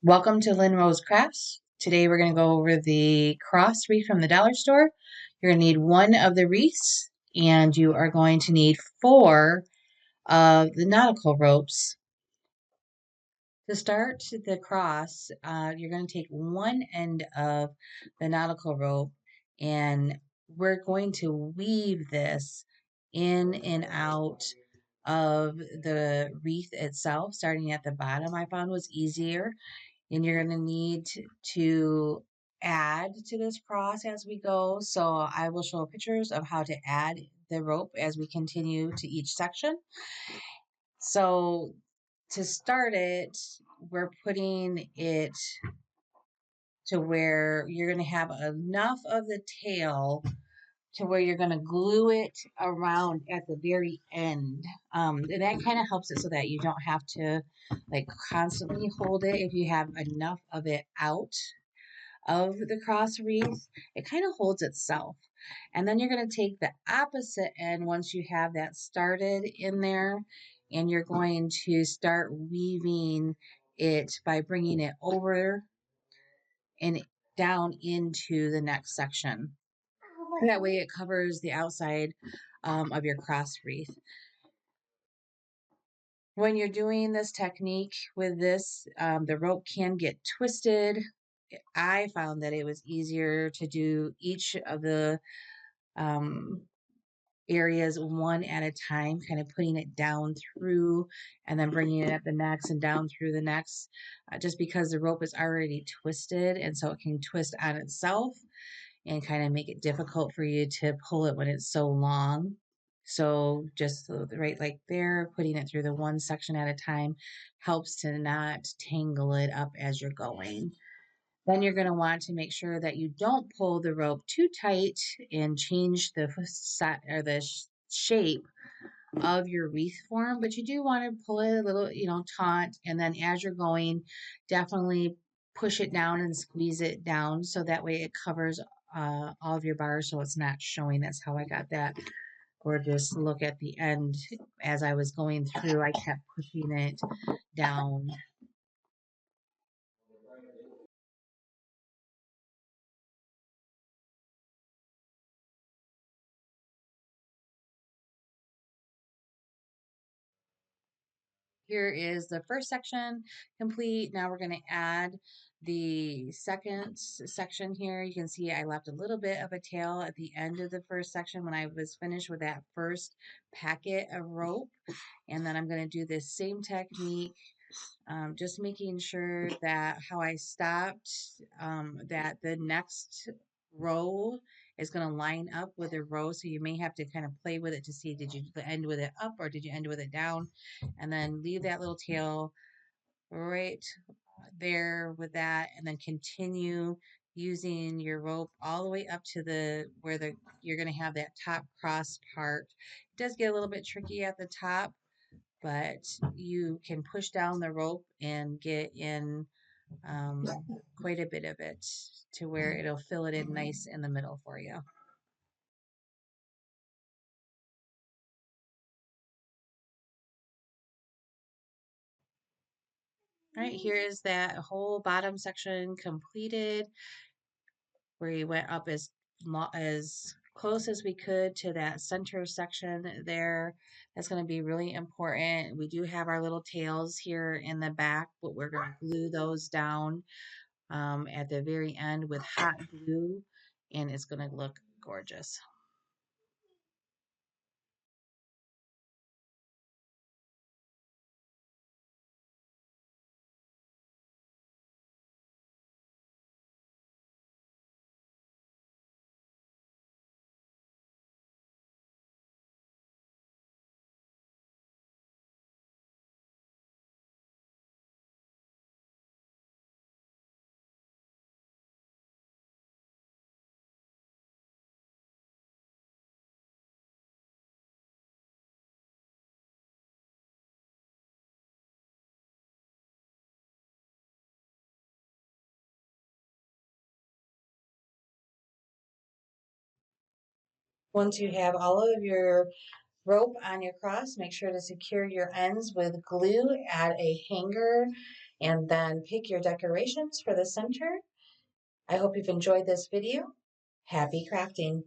Welcome to Lynn Rose Crafts. Today we're going to go over the cross wreath from the dollar store. You're going to need one of the wreaths and you are going to need four of the nautical ropes. To start the cross, you're going to take one end of the nautical rope and we're going to weave this in and out of the wreath itself, starting at the bottom. I found was easier, and you're going to need to add to this cross as we go. So I will show pictures of how to add the rope as we continue to each section. So to start it, we're putting it to where you're going to have enough of the tail to where you're going to glue it around at the very end. And that kind of helps it so that you don't have to like constantly hold it. If you have enough of it out of the cross wreath, it kind of holds itself. And then you're going to take the opposite end once you have that started in there, and you're going to start weaving it by bringing it over and down into the next section. That way it covers the outside of your cross wreath. When you're doing this technique with this, the rope can get twisted. I found that it was easier to do each of the um, areas one at a time, kind of putting it down through and then bringing it up the next and down through the next, just because the rope is already twisted and so it can twist on itself and kind of make it difficult for you to pull it when it's so long. So just right like there, putting it through the one section at a time helps to not tangle it up as you're going. Then you're going to want to make sure that you don't pull the rope too tight and change the shape of your wreath form, but you do want to pull it a little, taut. And then as you're going, definitely push it down and squeeze it down so that way it covers all of your bars so it's not showing. That's how I got that gorgeous look at the end. As I was going through, I kept pushing it down. Here is the first section complete. Now we're going to add the second section here. You can see I left a little bit of a tail at the end of the first section when I was finished with that first packet of rope. And then I'm going to do this same technique, just making sure that how I stopped, that the next row is going to line up with the row. So you may have to kind of play with it to see, did you end with it up or did you end with it down? And then leave that little tail right there with that, and then continue using your rope all the way up to the where the you're going to have that top cross part. It does get a little bit tricky at the top, but you can push down the rope and get in um, quite a bit of it to where it'll fill it in nice in the middle for you. All right, here is that whole bottom section completed, where you went up as close as we could to that center section there. That's going to be really important. We do have our little tails here in the back, but we're going to glue those down at the very end with hot glue, and it's going to look gorgeous. Once you have all of your rope on your cross, make sure to secure your ends with glue. Add a hanger and then pick your decorations for the center. I hope you've enjoyed this video. Happy crafting!